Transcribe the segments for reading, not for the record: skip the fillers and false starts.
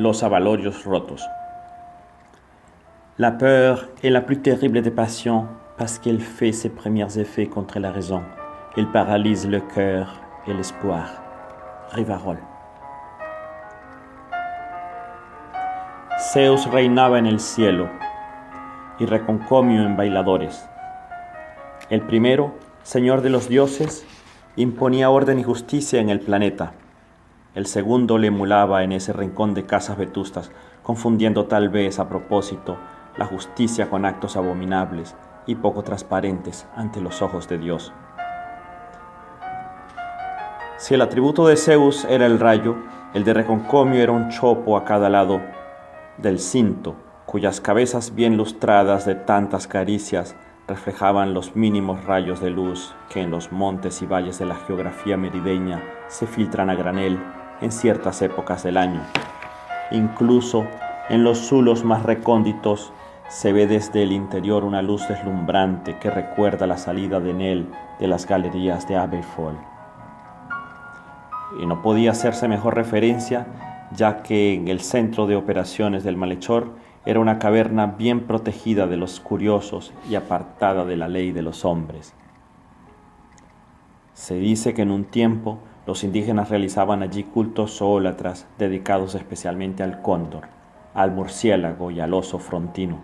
Los abalorios rotos. La peur est la plus terrible des passions parce qu'elle fait ses premiers effets contre la raison. Elle paralyse le cœur et l'espoir. Rivarol. Zeus reinaba en el cielo y Reconcomio en bailadores. El primero, señor de los dioses, imponía orden y justicia en el planeta. El segundo le emulaba en ese rincón de casas vetustas, confundiendo tal vez a propósito la justicia con actos abominables y poco transparentes ante los ojos de Dios. Si el atributo de Zeus era el rayo, el de Reconcomio era un chopo a cada lado del cinto, cuyas cabezas bien lustradas de tantas caricias reflejaban los mínimos rayos de luz que en los montes y valles de la geografía merideña se filtran a granel en ciertas épocas del año. Incluso en los zulos más recónditos se ve desde el interior una luz deslumbrante que recuerda la salida de Nel de las galerías de Aberfoyle. Y no podía hacerse mejor referencia, ya que en el centro de operaciones del malhechor era una caverna bien protegida de los curiosos y apartada de la ley de los hombres. Se dice que en un tiempo los indígenas realizaban allí cultos zoólatras dedicados especialmente al cóndor, al murciélago y al oso frontino.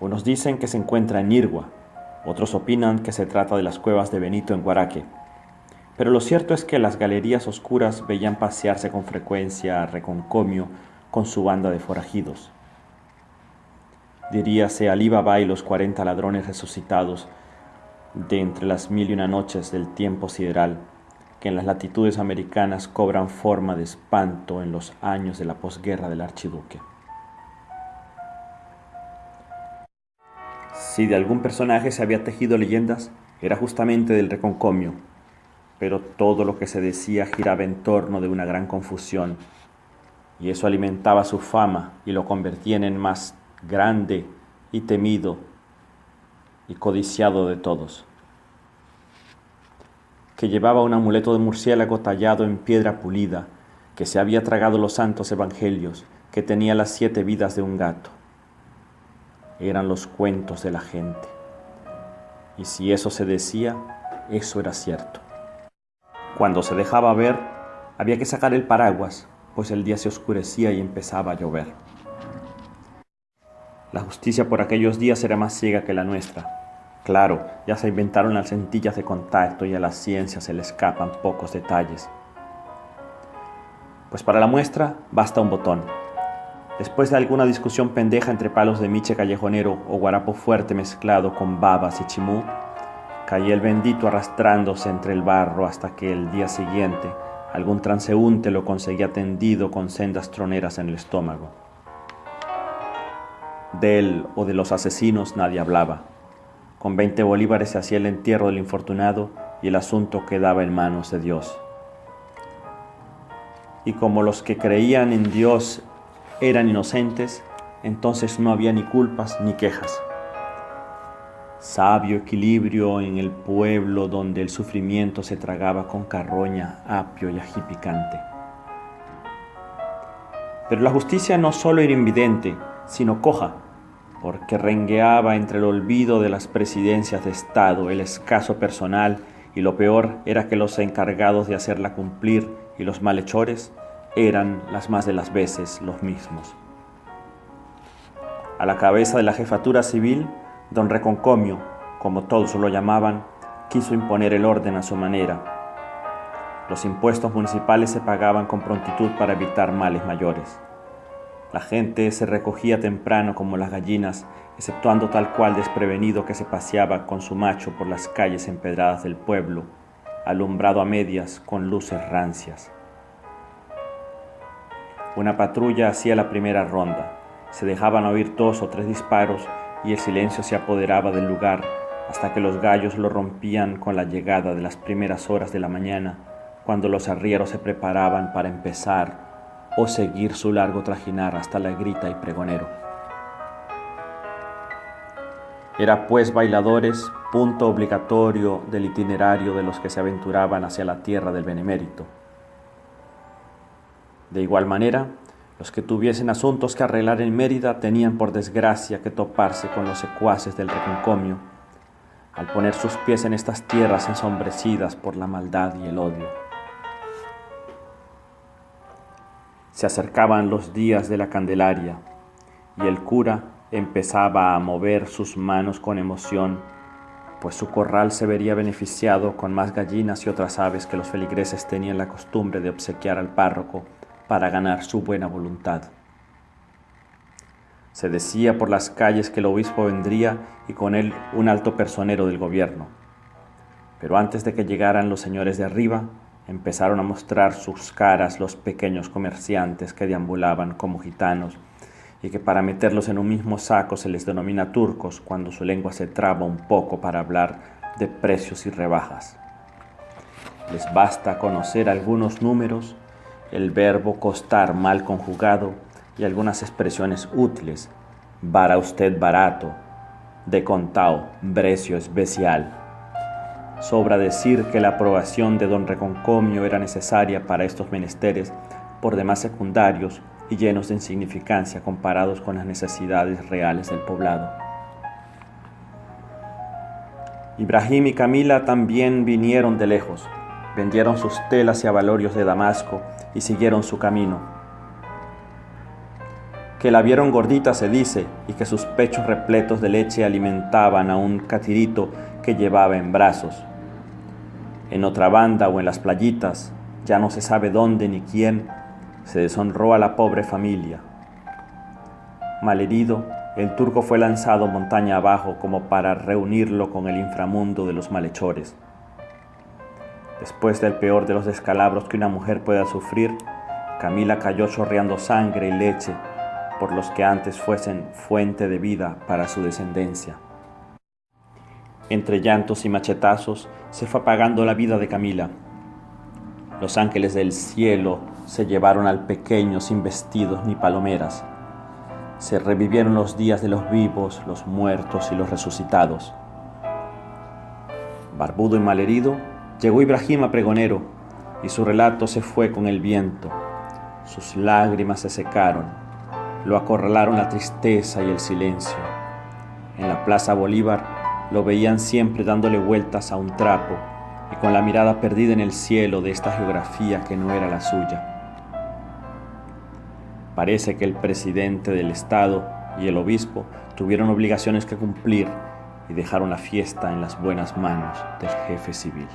Unos dicen que se encuentra en Irgua, otros opinan que se trata de las cuevas de Benito en Guaraque. Pero lo cierto es que las galerías oscuras veían pasearse con frecuencia a Reconcomio con su banda de forajidos. Diríase Alí Baba y los 40 ladrones resucitados de entre las 1001 noches del tiempo sideral, que en las latitudes americanas cobran forma de espanto en los años de la posguerra del archiduque. Si de algún personaje se había tejido leyendas, era justamente del Reconcomio, pero todo lo que se decía giraba en torno de una gran confusión, y eso alimentaba su fama y lo convertía en el más grande y temido y codiciado de todos, que llevaba un amuleto de murciélago tallado en piedra pulida, que se había tragado los santos evangelios, que tenía las 7 vidas de un gato. Eran los cuentos de la gente, y si eso se decía, eso era cierto. Cuando se dejaba ver, había que sacar el paraguas, pues el día se oscurecía y empezaba a llover. La justicia por aquellos días era más ciega que la nuestra. Claro, ya se inventaron las lentillas de contacto y a la ciencia se le escapan pocos detalles. Pues para la muestra basta un botón. Después de alguna discusión pendeja entre palos de miche callejonero o guarapo fuerte mezclado con babas y chimú, caía el bendito arrastrándose entre el barro hasta que el día siguiente algún transeúnte lo conseguía tendido con sendas troneras en el estómago. De él o de los asesinos nadie hablaba. Con 20 bolívares se hacía el entierro del infortunado y el asunto quedaba en manos de Dios. Y como los que creían en Dios eran inocentes, entonces no había ni culpas ni quejas. Sabio equilibrio en el pueblo donde el sufrimiento se tragaba con carroña, apio y ají picante. Pero la justicia no solo era invidente, sino coja, porque rengueaba entre el olvido de las presidencias de Estado, el escaso personal, y lo peor era que los encargados de hacerla cumplir y los malhechores eran las más de las veces los mismos. A la cabeza de la jefatura civil, don Reconcomio, como todos lo llamaban, quiso imponer el orden a su manera. Los impuestos municipales se pagaban con prontitud para evitar males mayores. La gente se recogía temprano como las gallinas, exceptuando tal cual desprevenido que se paseaba con su macho por las calles empedradas del pueblo, alumbrado a medias con luces rancias. Una patrulla hacía la primera ronda. Se dejaban oír 2 o 3 disparos y el silencio se apoderaba del lugar hasta que los gallos lo rompían con la llegada de las primeras horas de la mañana, cuando los arrieros se preparaban para empezar o seguir su largo trajinar hasta la grita y pregonero. Era pues bailadores punto obligatorio del itinerario de los que se aventuraban hacia la tierra del benemérito. De igual manera, los que tuviesen asuntos que arreglar en Mérida tenían por desgracia que toparse con los secuaces del Reconcomio, al poner sus pies en estas tierras ensombrecidas por la maldad y el odio. Se acercaban los días de la Candelaria y el cura empezaba a mover sus manos con emoción, pues su corral se vería beneficiado con más gallinas y otras aves que los feligreses tenían la costumbre de obsequiar al párroco para ganar su buena voluntad. Se decía por las calles que el obispo vendría y con él un alto personero del gobierno. Pero antes de que llegaran los señores de arriba, empezaron a mostrar sus caras los pequeños comerciantes que deambulaban como gitanos y que para meterlos en un mismo saco se les denomina turcos cuando su lengua se traba un poco para hablar de precios y rebajas. Les basta conocer algunos números, el verbo costar mal conjugado y algunas expresiones útiles: para usted barato, de contao, precio especial. Sobra decir que la aprobación de don Reconcomio era necesaria para estos menesteres, por demás secundarios y llenos de insignificancia comparados con las necesidades reales del poblado. Ibrahim y Camila también vinieron de lejos, vendieron sus telas y abalorios de Damasco y siguieron su camino. Que la vieron gordita se dice, y que sus pechos repletos de leche alimentaban a un catirito que llevaba en brazos. En otra banda o en las playitas, ya no se sabe dónde ni quién, se deshonró a la pobre familia. Malherido, el turco fue lanzado montaña abajo como para reunirlo con el inframundo de los malhechores. Después del peor de los descalabros que una mujer pueda sufrir, Camila cayó chorreando sangre y leche por los que antes fuesen fuente de vida para su descendencia. Entre llantos y machetazos se fue apagando la vida de Camila. Los ángeles del cielo se llevaron al pequeño sin vestidos ni palomeras. Se revivieron los días de los vivos, los muertos y los resucitados. Barbudo y malherido, llegó Ibrahim a pregonero y su relato se fue con el viento. Sus lágrimas se secaron, lo acorralaron la tristeza y el silencio. En la Plaza Bolívar lo veían siempre dándole vueltas a un trapo y con la mirada perdida en el cielo de esta geografía que no era la suya. Parece que el presidente del Estado y el obispo tuvieron obligaciones que cumplir y dejaron la fiesta en las buenas manos del jefe civil.